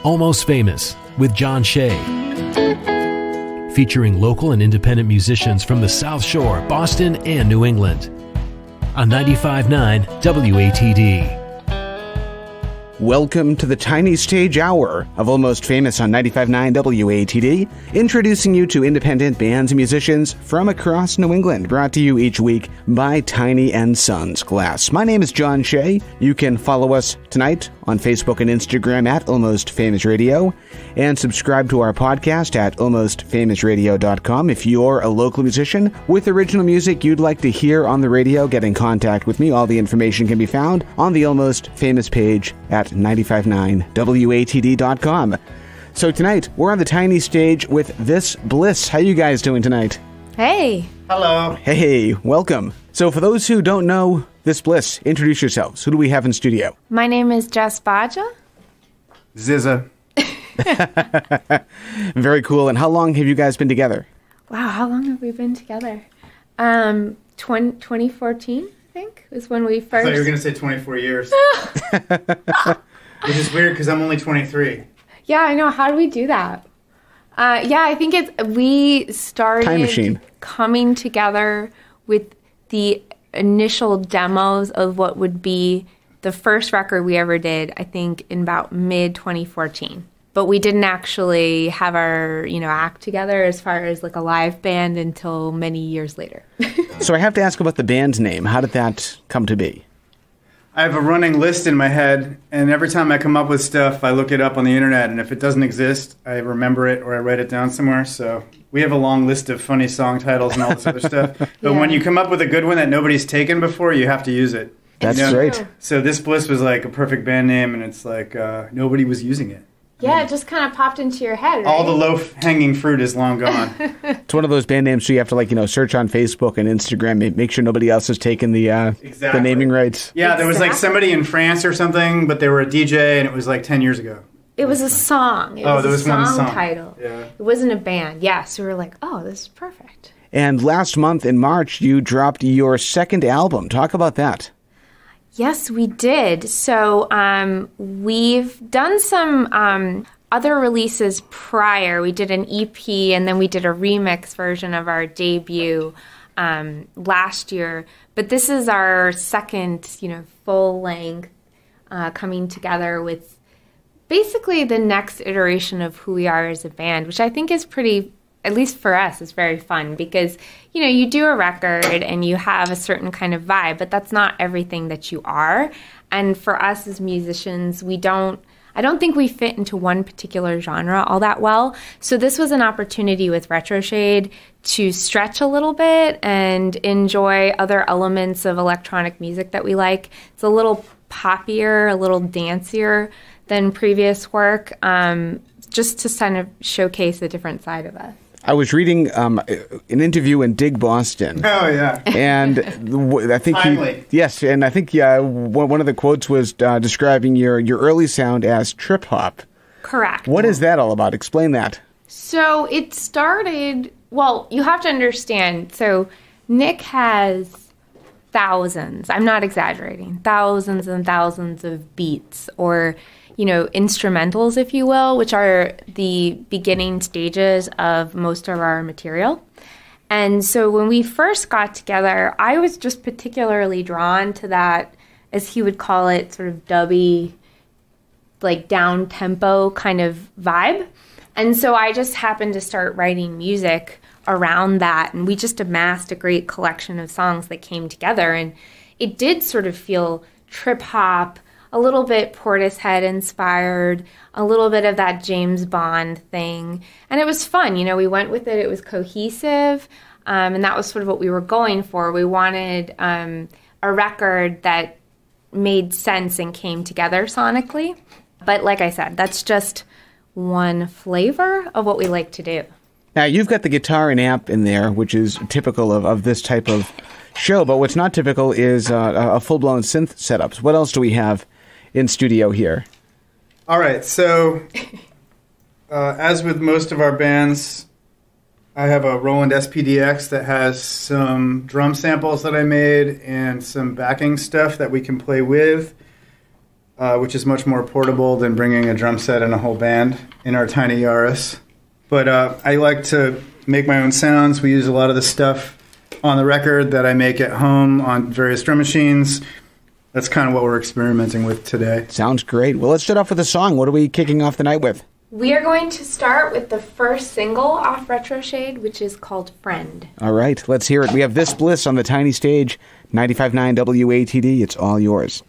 Almost Famous with John Shea. Featuring local and independent musicians from the South Shore, Boston, and New England. On 95.9 WATD. Welcome to the Tiny Stage Hour of Almost Famous on 95.9 WATD, introducing you to independent bands and musicians from across New England, brought to you each week by Tiny & Sons Glass. My name is John Shea. You can follow us tonight on Facebook and Instagram at Almost Famous Radio, and subscribe to our podcast at almostfamousradio.com. If you're a local musician with original music you'd like to hear on the radio, get in contact with me. All the information can be found on the Almost Famous page at 959watd.com. So tonight, we're on the tiny stage with this Bliss. How you guys doing tonight? Hey. Hello. Hey, welcome. So for those who don't know this Bliss, introduce yourselves. Who do we have in studio? My name is Jess Baja. Zizza. Very cool. And how long have you guys been together? Wow, how long have we been together? 2014, I think, is when we I first... thought you were going to say 24 years. Which is weird because I'm only 23. Yeah, I know. How do we do that? Yeah, I think we started Time machine. Coming together with the initial demos of what would be the first record we ever did, I think, in about mid-2014. But we didn't actually have our, act together as far as like a live band until many years later. So I have to ask about the band's name. How did that come to be? I have a running list in my head, and every time I come up with stuff, I look it up on the internet, and if it doesn't exist, I remember it or I write it down somewhere. So we have a long list of funny song titles and all this other stuff. But when you come up with a good one that nobody's taken before, you have to use it. That's great. So this Bliss was like a perfect band name, and it's like nobody was using it. Yeah, it just kind of popped into your head, right? All the low-hanging fruit is long gone. It's one of those band names, so you have to, search on Facebook and Instagram, make sure nobody else has taken the naming rights. Yeah, there was like somebody in France or something, but they were a DJ, and it was like 10 years ago. It was a song. There was one song title. Yeah. It wasn't a band. Yeah, so we were like, oh, this is perfect. And last month in March, you dropped your second album. Talk about that. Yes, we did. So we've done some other releases prior. We did an EP, and then we did a remix version of our debut last year. But this is our second, full length coming together with basically the next iteration of who we are as a band, which I think is pretty, at least for us, is very fun because, you do a record and you have a certain kind of vibe, but that's not everything that you are. And for us as musicians, I don't think we fit into one particular genre all that well. So this was an opportunity with Retro Shade to stretch a little bit and enjoy other elements of electronic music that we like. It's a little poppier, a little dancier than previous work, just to kind of showcase a different side of us. I was reading an interview in Dig Boston. Oh, yeah. And I think one of the quotes was describing your early sound as trip hop. Correct. What is that all about? Explain that. So it started, well, you have to understand, so Nick has thousands, I'm not exaggerating, thousands and thousands of beats or instrumentals, if you will, which are the beginning stages of most of our material. And so when we first got together, I was just particularly drawn to that, as he would call it, sort of dubby, like down-tempo kind of vibe. And so I just happened to start writing music around that, and we just amassed a great collection of songs that came together. And it did sort of feel trip-hop, a little bit Portishead inspired, a little bit of that James Bond thing. And it was fun. We went with it. It was cohesive. And that was sort of what we were going for. We wanted a record that made sense and came together sonically. But like I said, that's just one flavor of what we like to do. Now, you've got the guitar and amp in there, which is typical of this type of show. But what's not typical is a full-blown synth setups. What else do we have in studio here? All right, so as with most of our bands, I have a Roland SPDX that has some drum samples that I made and some backing stuff that we can play with. which is much more portable than bringing a drum set and a whole band in our tiny Yaris. But I like to make my own sounds. We use a lot of the stuff on the record that I make at home on various drum machines. That's kind of what we're experimenting with today. Sounds great. Well, let's start off with a song. What are we kicking off the night with? We are going to start with the first single off Retro Shade, which is called Friend. All right, let's hear it. We have This Bliss on the tiny stage, 95.9 WATD. It's all yours.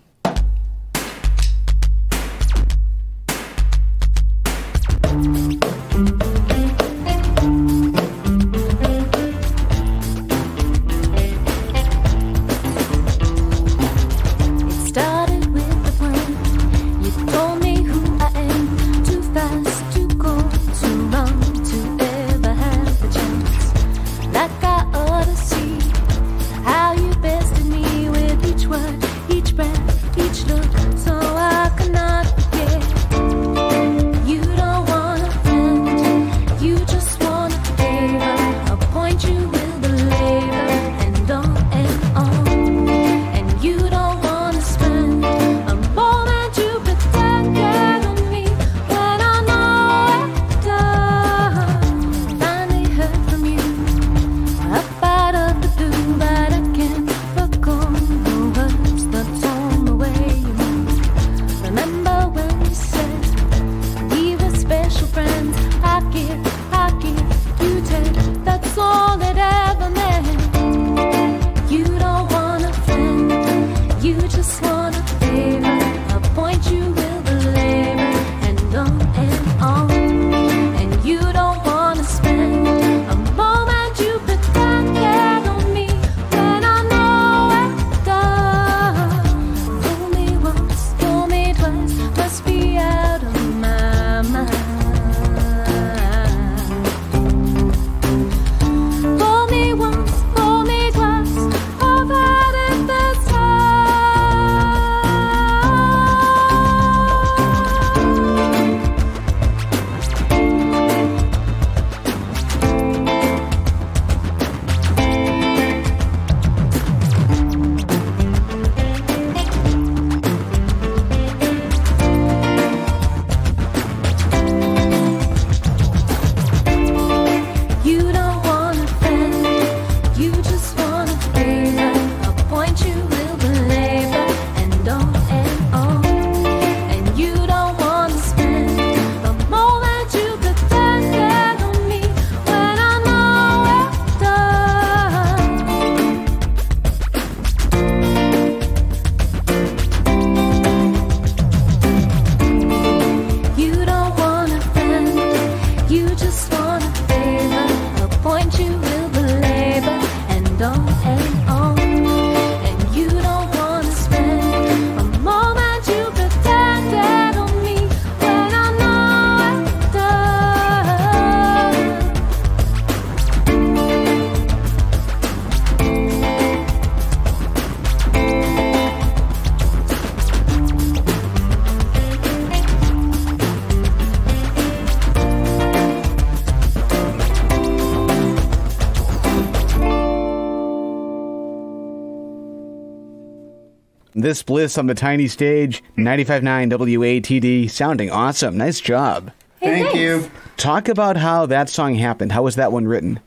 This Bliss on the tiny stage, 95.9 WATD, sounding awesome. Nice job. Hey, Thank you. Talk about how that song happened. How was that one written?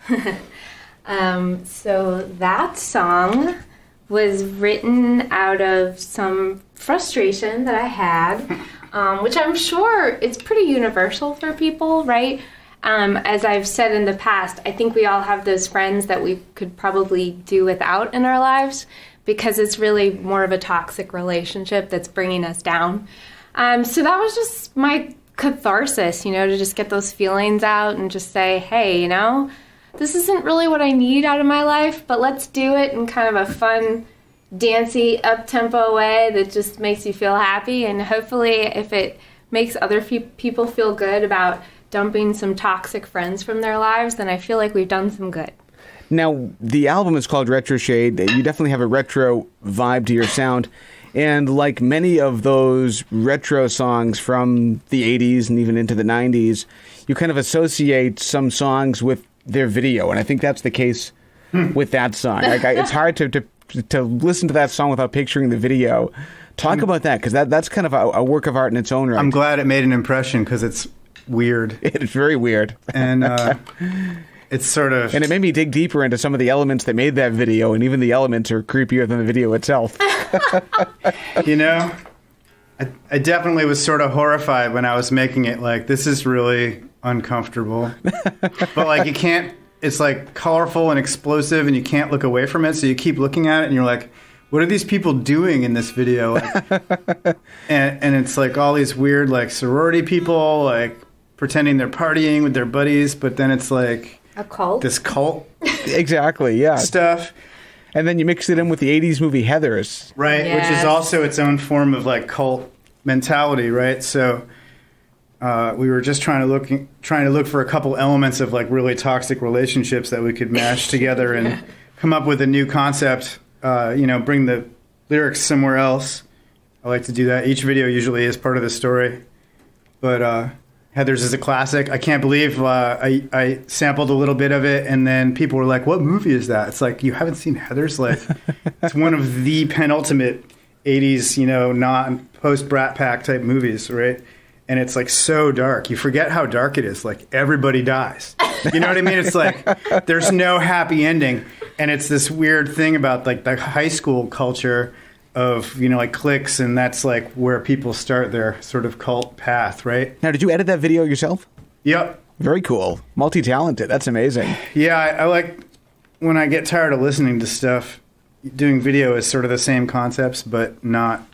So that song was written out of some frustration that I had, which I'm sure is pretty universal for people, right? As I've said in the past, I think we all have those friends that we could probably do without in our lives because it's really more of a toxic relationship that's bringing us down. So that was just my catharsis, to just get those feelings out and just say, hey, this isn't really what I need out of my life, but let's do it in kind of a fun, dancey, up-tempo way that just makes you feel happy. And hopefully if it makes other people feel good about dumping some toxic friends from their lives, then I feel like we've done some good. Now, the album is called Retro Shade. You definitely have a retro vibe to your sound. And like many of those retro songs from the 80s and even into the 90s, you kind of associate some songs with their video. And I think that's the case with that song. It's hard to listen to that song without picturing the video. Talk about that, because that's kind of a work of art in its own right. I'm glad it made an impression because it's weird. It's very weird. And it's sort of... And it made me dig deeper into some of the elements that made that video, and even the elements are creepier than the video itself. You know, I definitely was sort of horrified when I was making it. Like, this is really uncomfortable. But, like, you can't... It's, like, colorful and explosive, and you can't look away from it, so you keep looking at it, and you're like, what are these people doing in this video? Like, and it's, like, all these weird, like, sorority people, like, pretending they're partying with their buddies, but then it's, like... A cult? This cult Exactly, yeah. stuff. And then you mix it in with the 80s movie Heathers. Right, Yes. which is also its own form of, like, cult mentality, right? So... we were just trying to look for a couple elements of like really toxic relationships that we could mash together and come up with a new concept. Bring the lyrics somewhere else. I like to do that. Each video usually is part of the story, but Heathers is a classic. I can't believe I sampled a little bit of it, and then people were like, "What movie is that?" It's like, you haven't seen Heathers? Like, it's one of the penultimate '80s, not post Brat Pack type movies, right? And it's like so dark. You forget how dark it is. Like everybody dies. You know what I mean? It's like there's no happy ending. And it's this weird thing about like the high school culture of, like cliques. And that's like where people start their sort of cult path, right? Now, did you edit that video yourself? Yep. Very cool. Multi-talented. That's amazing. Yeah, I like when I get tired of listening to stuff, doing video is sort of the same concepts, but not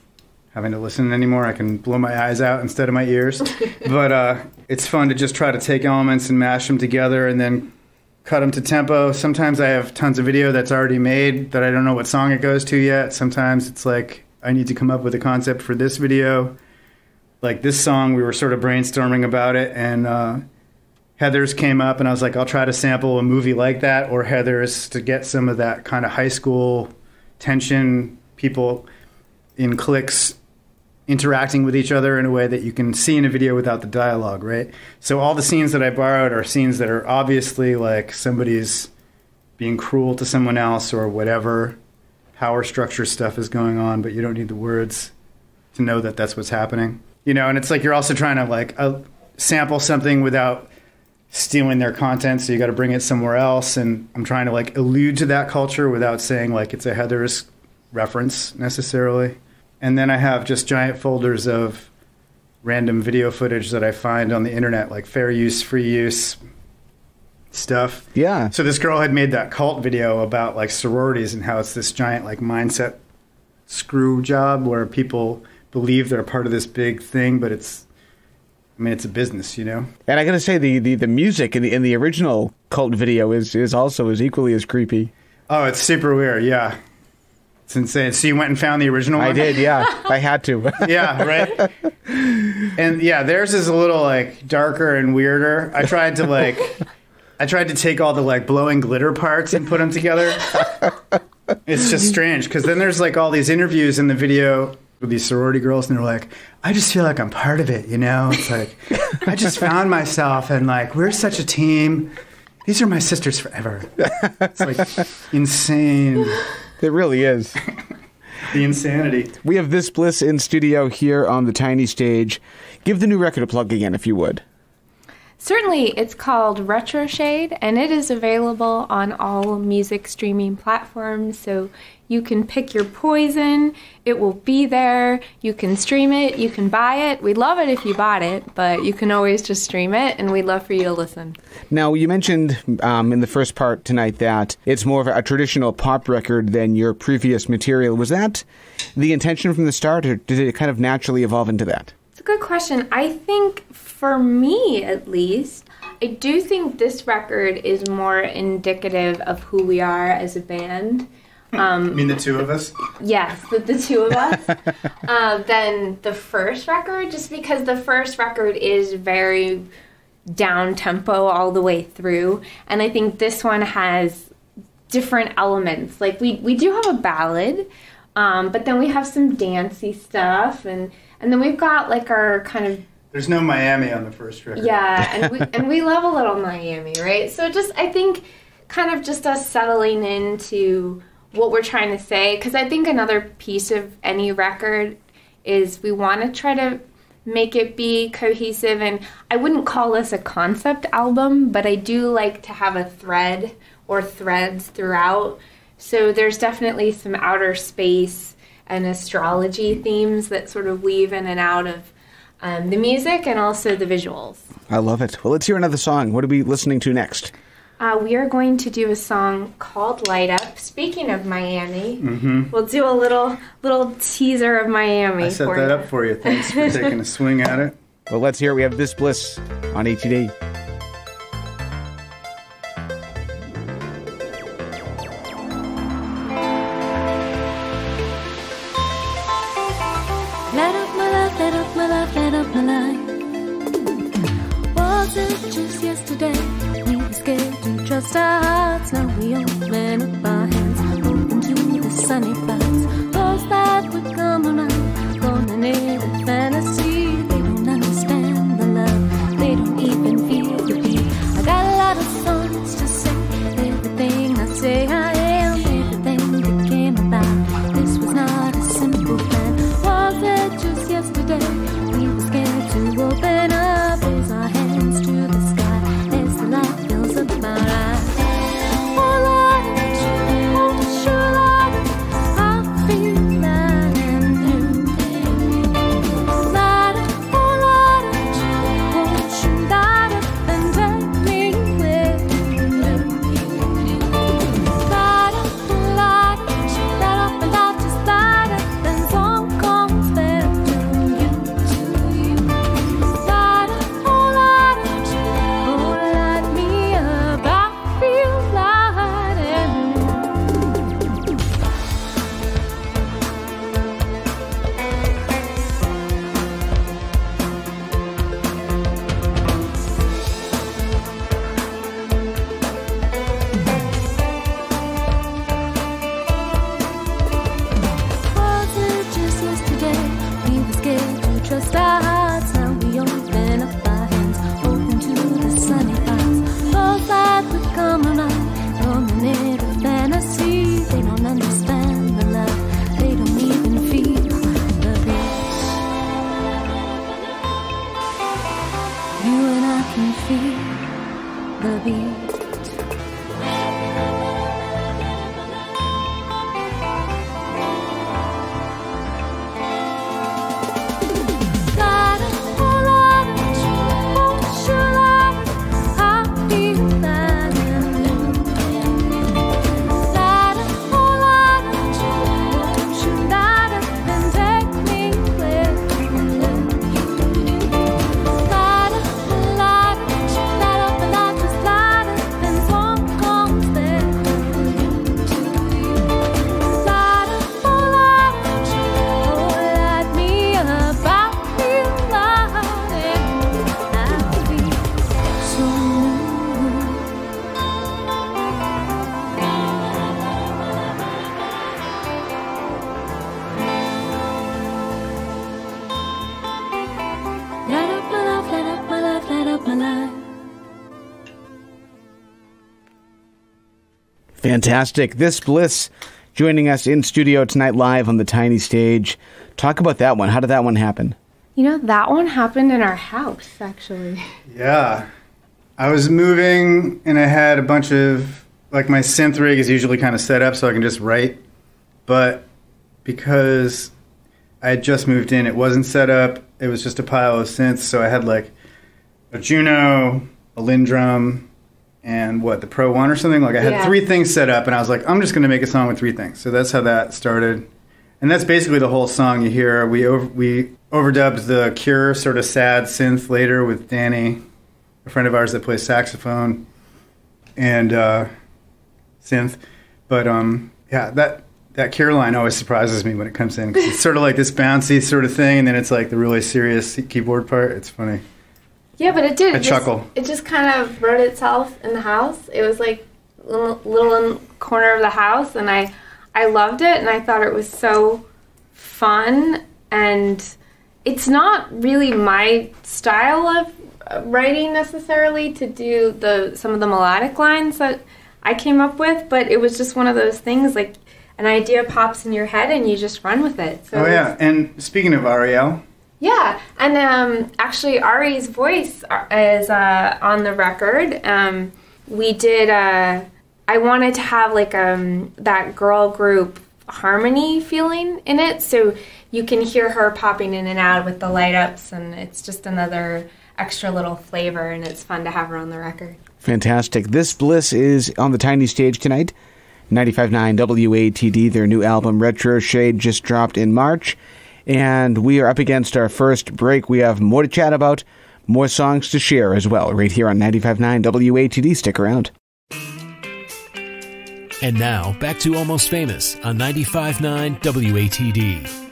having to listen anymore. I can blow my eyes out instead of my ears. But it's fun to just try to take elements and mash them together and then cut them to tempo. Sometimes I have tons of video that's already made that I don't know what song it goes to yet. Sometimes it's like I need to come up with a concept for this video. Like this song, we were sort of brainstorming about it, and Heathers came up, and I was like, I'll try to sample a movie like that or Heathers to get some of that kind of high school tension, people in cliques interacting with each other in a way that you can see in a video without the dialogue, right? So all the scenes that I borrowed are scenes that are obviously like somebody's being cruel to someone else or whatever power structure stuff is going on, but you don't need the words to know that that's what's happening. And it's like you're also trying to like sample something without stealing their content, so you got to bring it somewhere else, and I'm trying to like allude to that culture without saying like it's a Heathers reference necessarily. And then I have just giant folders of random video footage that I find on the internet, like fair use, free use stuff. Yeah. So this girl had made that cult video about like sororities and how it's this giant like mindset screw job where people believe they're part of this big thing, but it's a business, And I got to say, the music in the original cult video is also equally as creepy. Oh, it's super weird, yeah. It's insane. So you went and found the original one? I did, yeah. I had to. Yeah, right? And yeah, theirs is a little like darker and weirder. I tried to take all the like blowing glitter parts and put them together. It's just strange because then there's like all these interviews in the video with these sorority girls, and they're like, I just feel like I'm part of it, It's like, I just found myself, and like, we're such a team. These are my sisters forever. It's like insane. It really is. The insanity. We have This Bliss in studio here on the tiny stage. Give the new record a plug again, if you would. Certainly. It's called Retro Shade, and it is available on all music streaming platforms, so you can pick your poison. It will be there. You can stream it. You can buy it. We'd love it if you bought it, but you can always just stream it, and we'd love for you to listen. Now, you mentioned in the first part tonight that it's more of a traditional pop record than your previous material. Was that the intention from the start, or did it kind of naturally evolve into that? It's a good question. I think, for me at least, I do think this record is more indicative of who we are as a band. You mean the two of us? Yes, the two of us. Than the first record, just because the first record is very down-tempo all the way through. And I think this one has different elements. Like, we do have a ballad, but then we have some dancey stuff. And then we've got, like, our kind of... There's no Miami on the first record. Yeah, and we love a little Miami, right? So just, I think, kind of just us settling into what we're trying to say, because I think another piece of any record is we want to try to make it be cohesive, and I wouldn't call this a concept album, but I do like to have a thread or threads throughout. So there's definitely some outer space and astrology themes that sort of weave in and out of the music and also the visuals. I love it. Well, let's hear another song. What are we listening to next? We are going to do a song called Light Up. Speaking of Miami, we'll do a little teaser of Miami. I set that up for you. Thanks for taking a swing at it. Well, let's hear it. We have This Bliss on ATD. Light up my life, light up my life, light up my life. Was it just yesterday? We were scared to trust our hearts. Now we open up our hands, open to the sunny clouds. Those that would come around, gonna need a fantasy. They don't understand the love, they don't even feel the beat. I got a lot of songs to say, everything I say I am, everything that came about. This was not a simple plan. Was it just yesterday? We were scared to open up, raise our hands to the sky as the light fills up our eyes. Oh Lord, oh sure Lord, I feel light and new. Light up, oh Lord, won't you light up and take me with you? Light up, light up, light up and light, just light up and song comes back to you. Light up, oh light me up, I feel light and new. Was it just yesterday? We were scared to trust our hearts. Now we open up our hands, open to the sunny clouds. Those that would come around, coming in a fantasy. They don't understand the love, they don't even feel the beat. You and I can feel the beat. Light up, oh Lord, oh sure Lord, I feel light and new. Light up, oh Lord, won't you light up and take me with you? Light up, light up and light, just light up and song comes back to you. Light up, oh light me up, I feel light and I feel so new. Light up my life, light up my life, light up my life. Fantastic. This Bliss joining us in studio tonight live on the tiny stage. Talk about that one. How did that one happen? You know, that one happened in our house, actually. Yeah. I was moving and I had a bunch of, like, my synth rig is usually kind of set up so I can just write. But because I had just moved in, it wasn't set up. It was just a pile of synths. So I had like a Juno, a Lindrum, and the Pro One or something. Like I had 3 things set up and I was like, I'm just going to make a song with 3 things. So that's how that started. And that's basically the whole song you hear. We overdubbed the Cure sort of sad synth later with Danny, a friend of ours that plays saxophone and synth. But yeah, that Cure line always surprises me when it comes in. 'Cause it's sort of like this bouncy sort of thing, and then it's like the really serious keyboard part. It's funny. Yeah, but it did. I chuckle. It just kind of wrote itself in the house. It was like a little in the corner of the house, and I loved it, and I thought it was so fun. And it's not really my style of writing necessarily to do some of the melodic lines that I came up with, but it was just one of those things. Like an idea pops in your head and you just run with it. So and speaking of Ariel. Yeah, and actually Ari's voice is on the record. We did, I wanted to have like that girl group harmony feeling in it, so you can hear her popping in and out with the light ups, and it's just another extra little flavor, and it's fun to have her on the record. Fantastic. This Bliss is on the tiny stage tonight. 95.9 WATD, their new album Retro Shade just dropped in March. And we are up against our first break. We have more to chat about, more songs to share as well, right here on 95.9 WATD. Stick around. And now, back to Almost Famous on 95.9 WATD.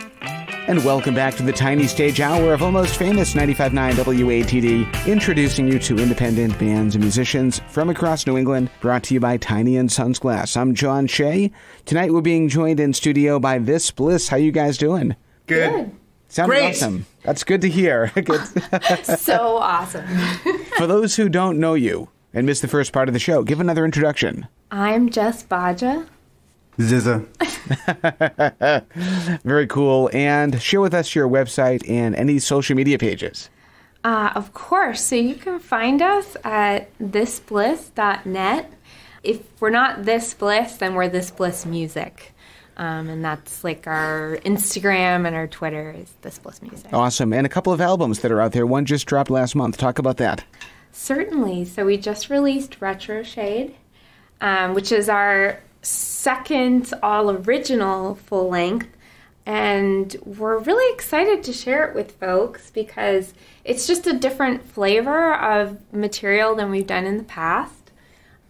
And welcome back to the tiny stage hour of Almost Famous 95.9 WATD, introducing you to independent bands and musicians from across New England, brought to you by Tiny and Sons Glass. I'm John Shea. Tonight we're being joined in studio by This Bliss. How you guys doing? Good. Sounds Great. Awesome. That's good to hear. So awesome. For those who don't know you and missed the first part of the show, give another introduction. I'm Jess Baja. Zizza. Very cool. And share with us your website and any social media pages. Of course. So you can find us at thisbliss.net. If we're not This Bliss, then we're This Bliss Music. And that's like our Instagram, and our Twitter is This Bliss Music. Awesome. And a couple of albums that are out there. One just dropped last month. Talk about that. Certainly. So we just released Retro Shade, which is our second all-original full-length. And we're really excited to share it with folks because it's just a different flavor of material than we've done in the past.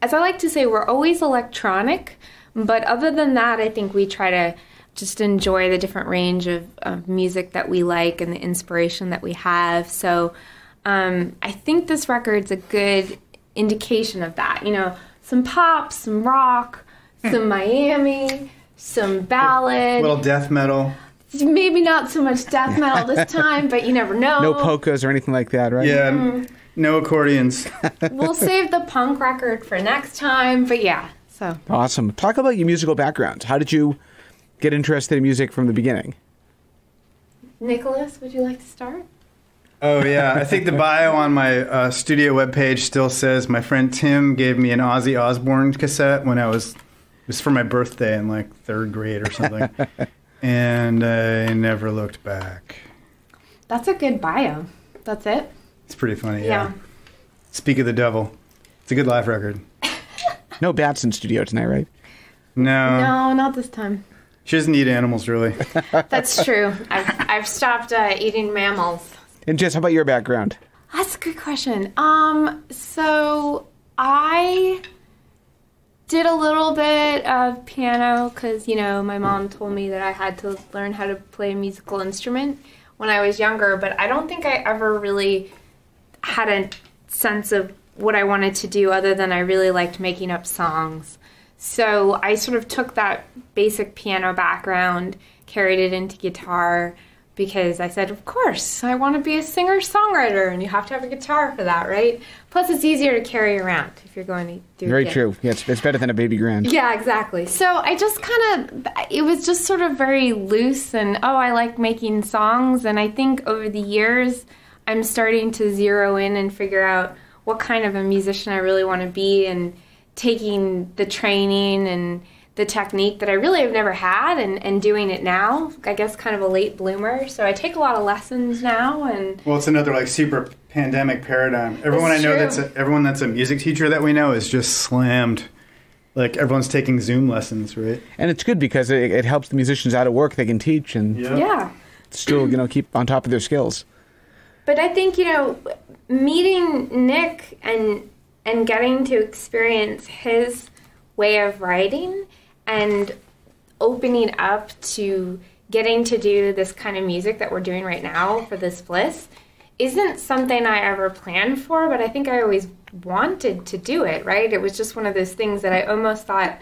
As I like to say, we're always electronic. But other than that, I think we try to just enjoy the different range of music that we like and the inspiration that we have. So I think this record's a good indication of that. You know, some pop, some rock, some Miami, some ballad. Little death metal. Maybe not so much death metal this time, but you never know. No polkas or anything like that, right? Yeah, no accordions. We'll save the punk record for next time, but yeah. So. Awesome. Talk about your musical background. How did you get interested in music from the beginning? Nicholas, would you like to start? Oh, yeah. I think the bio on my studio webpage still says my friend Tim gave me an Ozzy Osbourne cassette when it was for my birthday in like third grade or something. And I never looked back. That's a good bio. That's it? It's pretty funny, yeah. Speak of the devil. It's a good live record. No bats in studio tonight, right? No. No, not this time. She doesn't eat animals, really. That's true. I've stopped eating mammals. And Jess, how about your background? That's a good question. So I did a little bit of piano because, you know, my mom told me that I had to learn how to play a musical instrument when I was younger, but I don't think I ever really had a sense of what I wanted to do other than I really liked making up songs. So I sort of took that basic piano background, carried it into guitar, because I said, of course, I want to be a singer-songwriter, and you have to have a guitar for that, right? Plus, it's easier to carry around if you're going to do it. Very true. Yeah, it's better than a baby grand. Yeah, exactly. So I just it was just sort of very loose, and, I like making songs, and I think over the years, I'm starting to zero in and figure out what kind of a musician I really want to be, and taking the training and the technique that I really have never had and doing it now. I guess kind of a late bloomer. So I take a lot of lessons now. And well, it's another like super pandemic paradigm. Everyone I know everyone that's a music teacher that we know is just slammed. Like everyone's taking Zoom lessons, right? And it's good because it helps the musicians out of work. They can teach and still, keep on top of their skills. But I think, meeting Nick and getting to experience his way of writing and opening up to getting to do this kind of music that we're doing right now for This Bliss isn't something I ever planned for, but I think I always wanted to do it, right? It was just one of those things that I almost thought,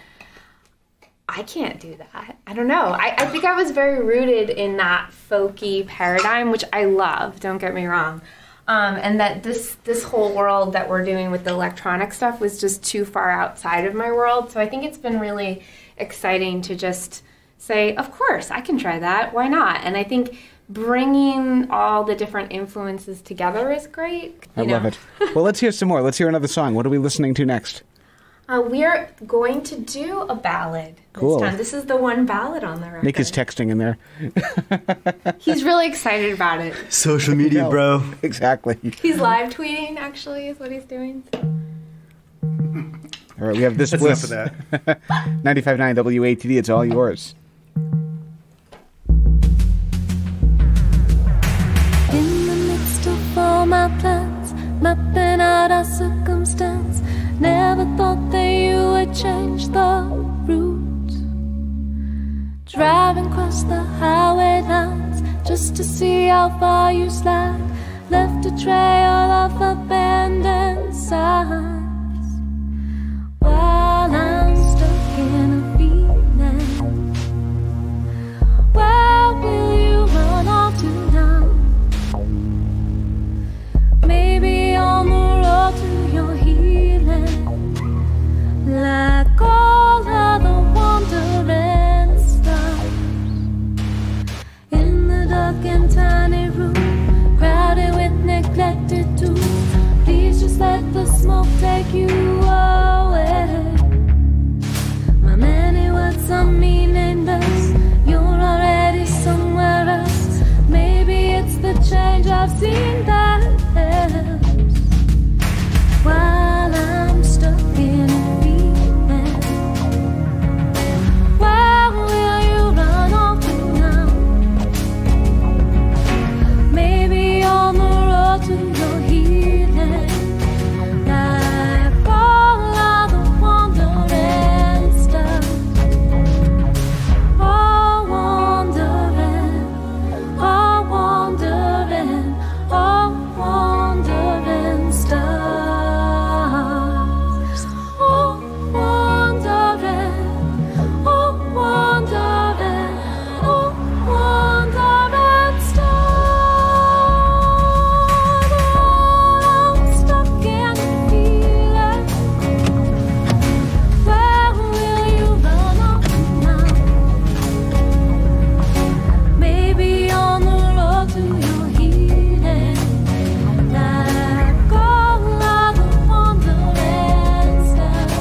I can't do that. I don't know. I think I was very rooted in that folky paradigm, which I love, don't get me wrong. And that this whole world that we're doing with the electronic stuff was just too far outside of my world. So I think it's been really exciting to just say, of course, I can try that. Why not? And I think bringing all the different influences together is great. I love it. Well, let's hear some more. Let's hear another song. What are we listening to next? We are going to do a ballad Cool. this time. This is the one ballad on the record. Nick is texting in there. He's really excited about it. Social media, bro. Exactly. He's live tweeting, actually, is what he's doing. All right, we have this That's Bliss. enough of that. 95.9 WATD. It's all yours. In the midst of all my plans, mapping out our circumstance, never thought that you would change the route. Driving across the highway lines just to see how far you slide, left a trail of abandoned signs. While I'm stuck in a feeling, where will you run off to now? Maybe on the road to your healing, like all other wandering stars. In the dark and tiny room, crowded with neglected tools, please just let the smoke take you away. My many words are meaningless, you're already somewhere else. Maybe it's the change I've seen that helps. While I'm stuck in a feeling, where will you run off to now? Maybe on the road to your healing, like all other wandering stars. All wandering, all wandering, all wandering stars. All wandering, all wandering, all wandering stars. I'm stuck in a feeling. Where will you run off to now? Maybe on the road to your healing, like all other wandering stars.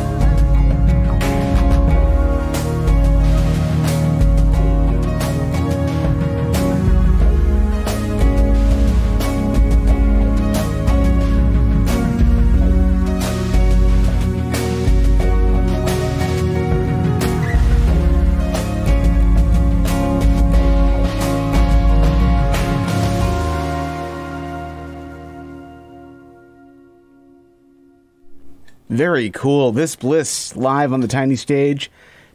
Very cool. This Bliss live on the tiny stage.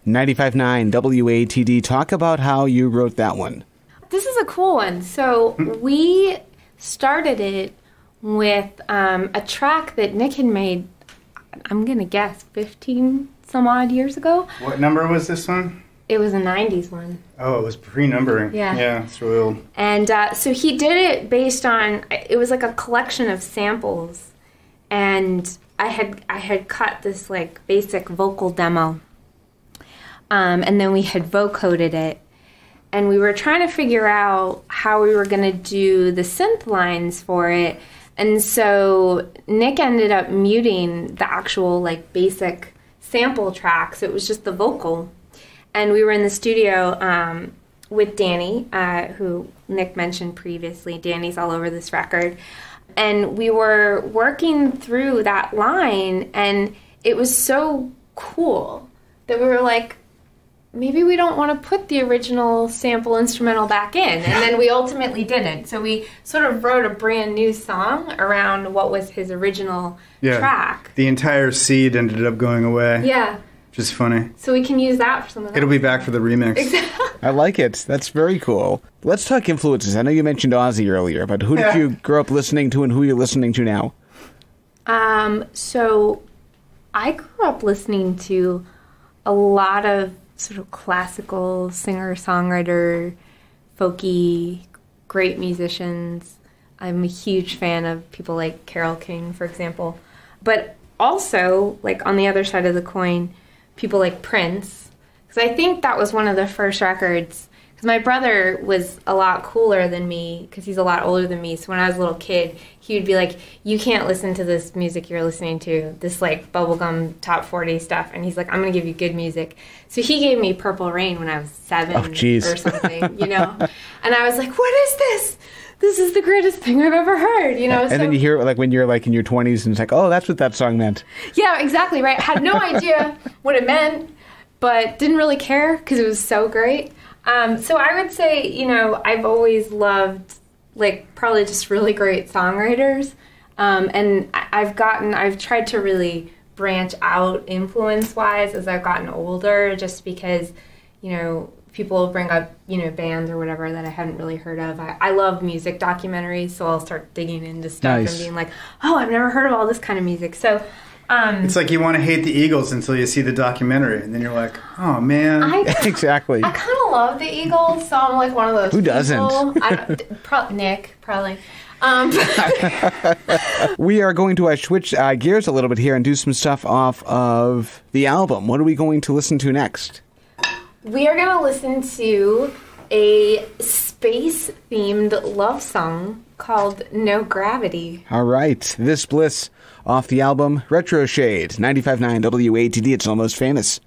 95.9 WATD. Talk about how you wrote that one. This is a cool one. So we started it with a track that Nick had made, I'm going to guess, 15 some odd years ago. What number was this one? It was a 90s one. Oh, it was pre-numbering. Yeah. Yeah, it's really old. And so he did it based on, it was like a collection of samples. And I had cut this like basic vocal demo. And then we had vocoded it. And we were trying to figure out how we were going to do the synth lines for it. And so Nick ended up muting the actual like basic sample track. So it was just the vocal. And we were in the studio with Danny, who Nick mentioned previously. Danny's all over this record. And we were working through that line, and it was so cool that we were like, maybe we don't want to put the original sample instrumental back in. And then we ultimately didn't. So we sort of wrote a brand new song around what was his original track. The entire seed ended up going away. Yeah. Which is funny. So we can use that for something else. It'll be back for the remix. Exactly. I like it. That's very cool. Let's talk influences. I know you mentioned Ozzy earlier, but who did you grow up listening to and who you're listening to now? So I grew up listening to a lot of sort of classical singer-songwriter, folky, great musicians. I'm a huge fan of people like Carole King, for example. But also, like on the other side of the coin, people like Prince. Because I think that was one of the first records. Because my brother was a lot cooler than me, because he's a lot older than me. So when I was a little kid, he would be like, you can't listen to this music you're listening to, this like bubblegum top 40 stuff. And he's like, I'm going to give you good music. So he gave me Purple Rain when I was 7 or something, you know? And I was like, what is this? This is the greatest thing I've ever heard, you know? And then you hear it like when you're like in your 20s and it's like, oh, that's what that song meant. Yeah, exactly, right? Had no idea what it meant, but didn't really care because it was so great. So I would say, you know, I've always loved, like, probably just really great songwriters. And I've tried to really branch out influence-wise as I've gotten older, just because, you know, people will bring up, you know, bands or whatever that I hadn't really heard of. I love music documentaries, so I'll start digging into stuff and being like, oh, I've never heard of all this kind of music. So it's like you want to hate the Eagles until you see the documentary, and then you're like, oh, man. Exactly. I kind of love the Eagles, so I'm like one of those Who doesn't? Nick, probably. We are going to switch gears a little bit here and do some stuff off of the album. What are we going to listen to next? We are going to listen to a space-themed love song called No Gravity. All right. This Bliss off the album Retro Shade, 95.9 WATD. It's Almost Famous.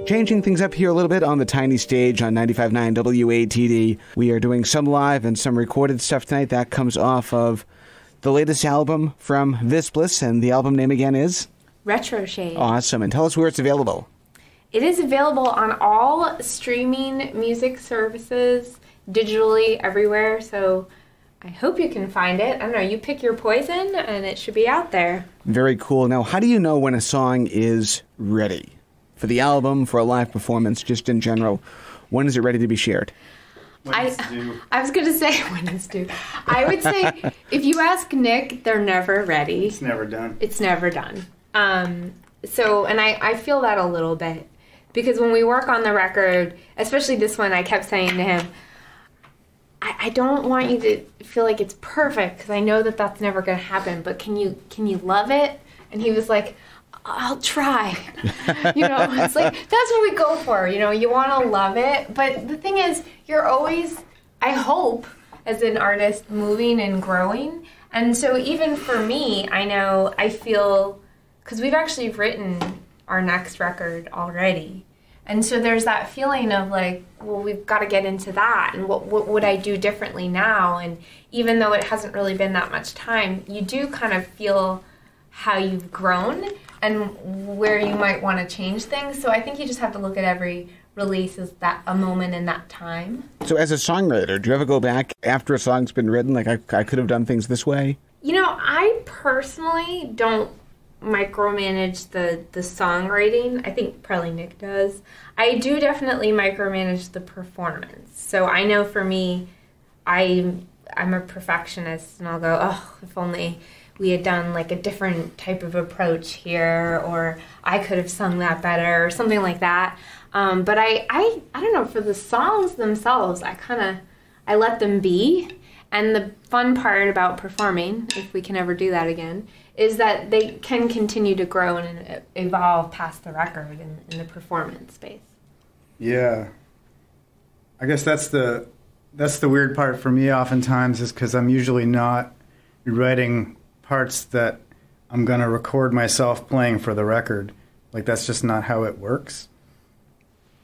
Changing things up here a little bit on the tiny stage on 95.9 WATD. We are doing some live and some recorded stuff tonight. That comes off of the latest album from This Bliss, and the album name again is? Retro Shade. Awesome. And tell us where it's available. It is available on all streaming music services, digitally, everywhere. So I hope you can find it. I don't know, you pick your poison and it should be out there. Very cool. Now, how do you know when a song is ready? For the album, for a live performance, just in general, when is it ready to be shared? I was going to say when it's due. I would say if you ask Nick, they're never ready. It's never done. It's never done. And I feel that a little bit. Because when we work on the record, especially this one, I kept saying to him, I don't want you to feel like it's perfect because I know that that's never going to happen. But can you love it? And he was like, I'll try. It's like that's what we go for. You want to love it. But the thing is, you're always, I hope, as an artist, moving and growing. And so even for me, I feel, because we've actually written our next record already. And so there's that feeling of like, well, we've got to get into that. And what would I do differently now? And even though it hasn't really been that much time, you do kind of feel how you've grown and where you might want to change things. So I think you just have to look at every release as that a moment in that time. So as a songwriter, do you ever go back after a song's been written, like I could have done things this way? I personally don't micromanage the songwriting. I think probably Nick does. I do definitely micromanage the performance. So I know for me, I'm a perfectionist, and I'll go, oh, if only we had done like a different type of approach here, or I could have sung that better, or something like that. But I don't know, for the songs themselves, I let them be. And the fun part about performing, if we can ever do that again, is that they can continue to grow and evolve past the record in the performance space. Yeah. I guess that's the weird part for me oftentimes, is because I'm usually not writing parts that I'm going to record myself playing for the record. Like, that's just not how it works.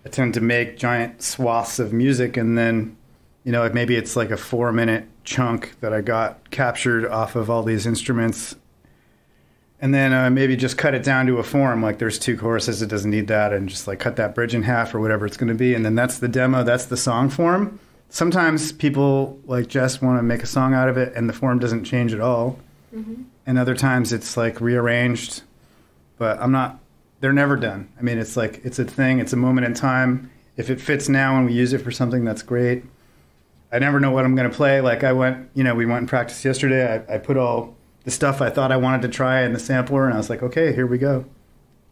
I tend to make giant swaths of music, and then, maybe it's like a 4-minute chunk that I got captured off of all these instruments, and then maybe just cut it down to a form, like there's 2 choruses, it doesn't need that, and just like cut that bridge in half or whatever it's going to be, and then that's the demo, that's the song form. Sometimes people like Jess want to make a song out of it and the form doesn't change at all. Mm-hmm. And other times it's like rearranged, but they're never done. I mean, it's like, it's a thing, it's a moment in time. If it fits now and we use it for something, that's great. I never know what I'm going to play. Like we went and practiced yesterday. I put all the stuff I thought I wanted to try in the sampler, and I was like, okay, here we go.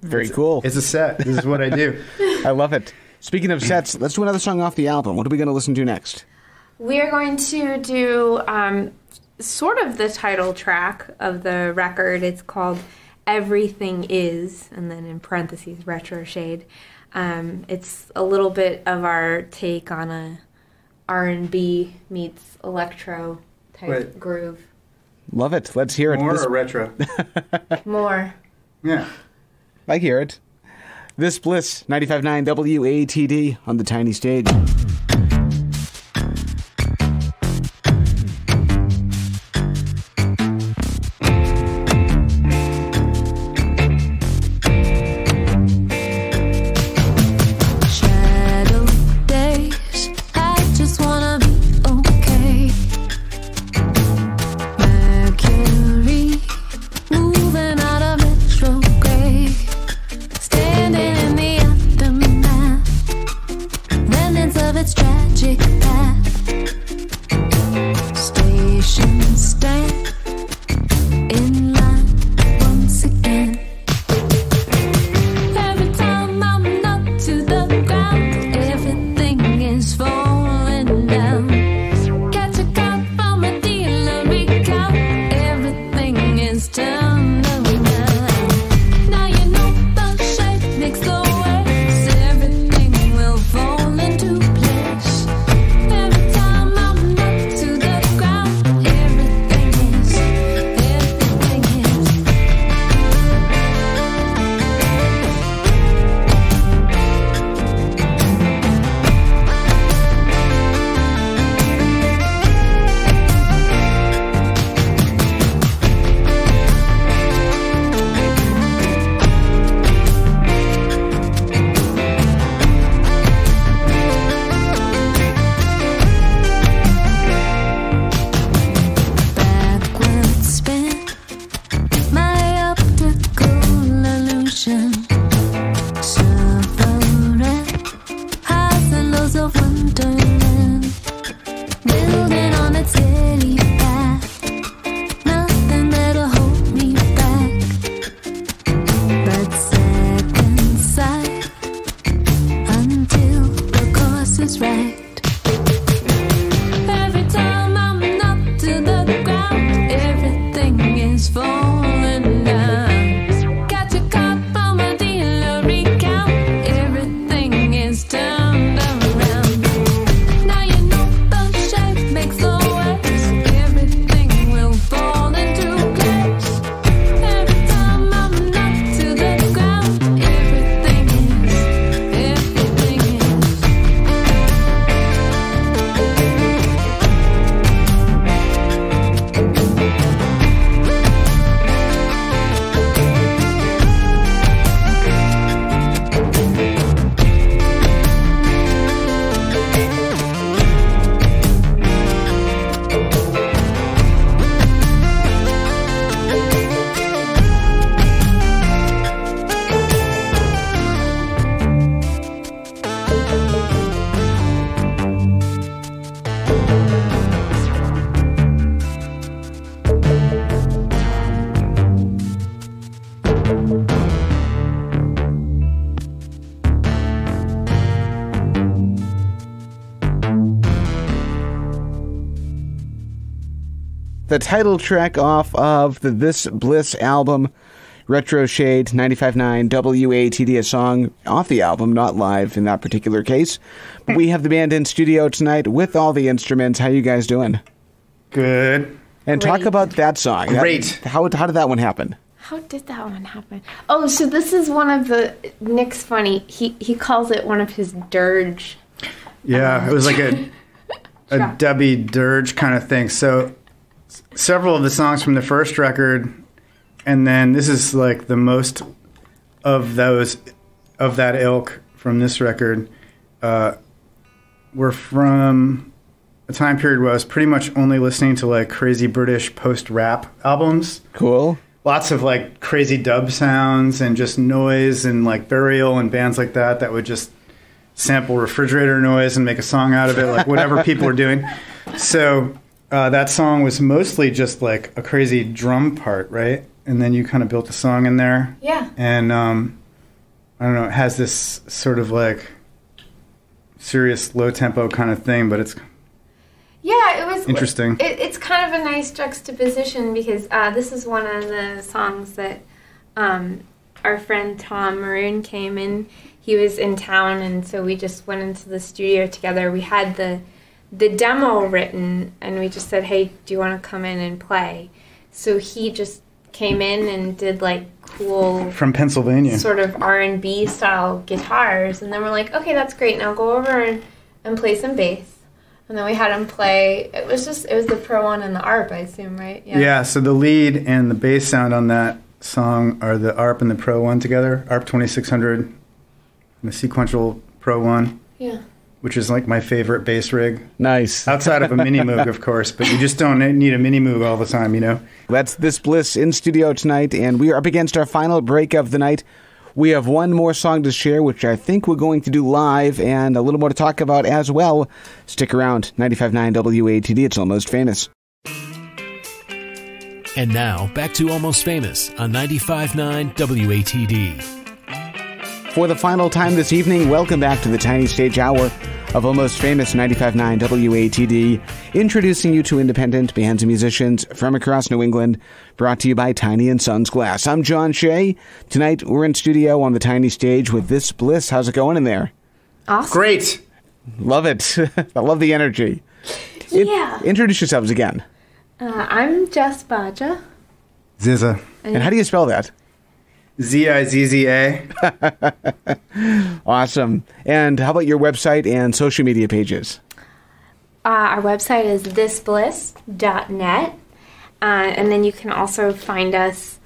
Very cool. It's a set. This is what I do. I love it. Speaking of sets, let's do another song off the album. What are we going to listen to next? We are going to do sort of the title track of the record. It's called Everything Is, and then in parentheses, Retro Shade. It's a little bit of our take on a R&B meets electro type groove. Love it. Let's hear it. More or retro? More. Yeah. I hear it. This Bliss, 95.9 WATD on the tiny stage. It's The title track off of the This Bliss album, Retro Shade 95.9 WATD, a song off the album, not live in that particular case. But we have the band in studio tonight with all the instruments. How you guys doing? Good. And Great. talk about that song. Great. How did that one happen? How did that one happen? Oh, so this is one of the Nick's funny. He calls it one of his dirge. Yeah, it was like a dubby dirge kind of thing. So several of the songs from the first record, and then this is like the most of those of that ilk from this record, were from a time period where I was pretty much only listening to like crazy British post-rap albums. Cool. Lots of like crazy dub sounds and just noise, and like Burial and bands like that would just sample refrigerator noise and make a song out of it, like whatever people were doing. So that song was mostly just like a crazy drum part, right? And then you kind of built a song in there. Yeah. And I don't know, it has this sort of like serious low tempo kind of thing, but it's Yeah, it was interesting. It's kind of a nice juxtaposition because this is one of the songs that our friend Tom Maroon came in. He was in town, and so we just went into the studio together. We had the demo written, and we just said, hey, do you want to come in and play? So he just came in and did like cool From Pennsylvania. sort of R&B style guitars, and then we're like, okay, that's great, now go over and play some bass. And then we had him play, it was the Pro 1 and the ARP, I assume, right? Yeah, so the lead and the bass sound on that song are the ARP and the Pro 1 together, ARP 2600 and the sequential Pro 1. Yeah. Which is like my favorite bass rig. Nice. Outside of a Mini Moog, of course, but you just don't need a Mini Moog all the time, you know? That's This Bliss in studio tonight, and we are up against our final break of the night. We have one more song to share, which I think we're going to do live, and a little more to talk about as well. Stick around. 95.9 WATD, it's Almost Famous. And now, back to Almost Famous on 95.9 WATD. For the final time this evening, welcome back to the Tiny Stage Hour of Almost Famous 95.9 WATD, introducing you to independent bands and musicians from across New England, brought to you by Tiny & Sons Glass. I'm John Shea. Tonight, we're in studio on the Tiny Stage with This Bliss. How's it going in there? Awesome. Great! Love it. I love the energy. Yeah. Introduce yourselves again. I'm Jess Baja. Zizza. And how do you spell that? Zizza. Awesome. And how about your website and social media pages? Our website is thisbliss.net. And then you can also find us,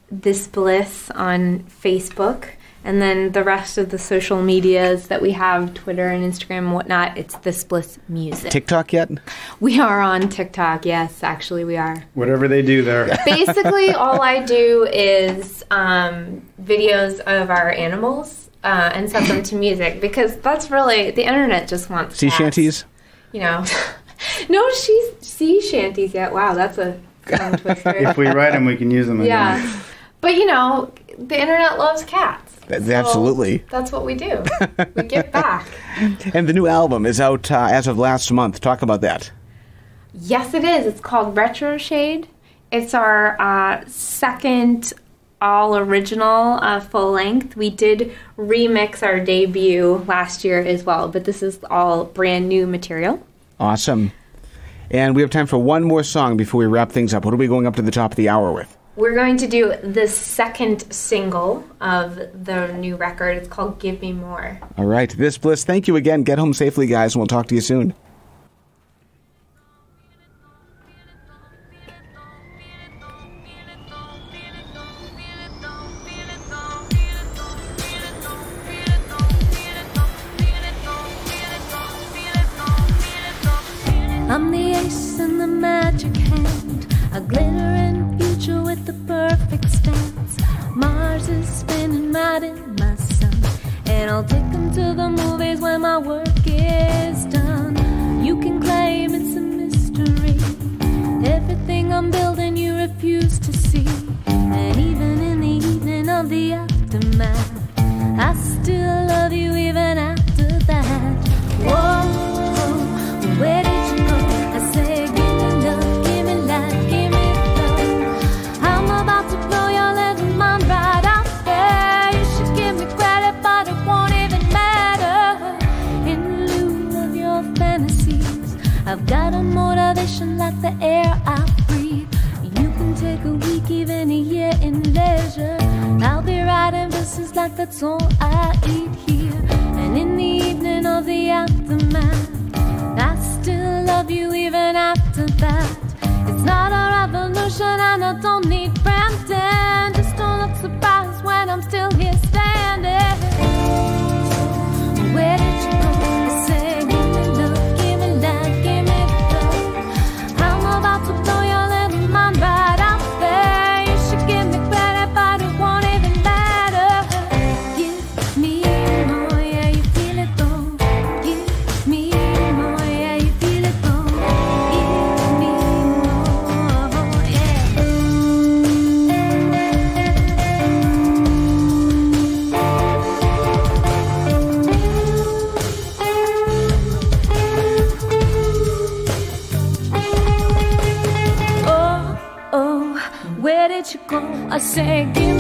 This Bliss, on Facebook. And then the rest of the social medias that we have, Twitter and Instagram and whatnot, it's This Bliss Music. TikTok yet? We are on TikTok, yes, actually we are. Whatever they do there. Basically, all I do is videos of our animals and set them to music, because that's really, the internet just wants Sea cats. shanties? You know. No sea shanties yet. Wow, that's a tongue twister. If we write them, we can use them. Yeah. But, you know, the internet loves cats. So Absolutely. that's what we do. We give back. And the new album is out as of last month. Talk about that. Yes, it is. It's called Retro Shade. It's our second all-original full length. We did remix our debut last year as well, but this is all brand new material. Awesome. And we have time for one more song before we wrap things up. What are we going up to the top of the hour with? We're going to do the second single of the new record. It's called Give Me More. All right. This Bliss, thank you again. Get home safely, guys, and we'll talk to you soon. I'm the ace in the magic hand, a glittering future with the perfect stance. Mars is spinning right in my sun, and I'll take them to the movies when my work is done. You can claim it's a mystery, everything I'm building you refuse to see. And even in the evening of the aftermath. I still love you even after that. Whoa, where did you go? I say, give me love, give me life, give me love. I'm about to blow your little mind right out there. You should give me credit, but it won't even matter. In lieu of your fantasies, I've got a motivation like the air I breathe. You can take a week, even a year in leisure. I'll be writing verses like that's all I eat here. And in the evening of the aftermath, I still love you even after that. It's not a revolution and I don't need branding. Just don't look surprised when I'm still here standing. Where did you go? I say, give me love, give me life, give me love. I'm about to blow your little mind right out there. You should give me credit, but it won't even matter. Give me more, yeah, you feel it though. Give me more, yeah, you feel it though. Give me more, yeah. Oh, where did you go? I say, give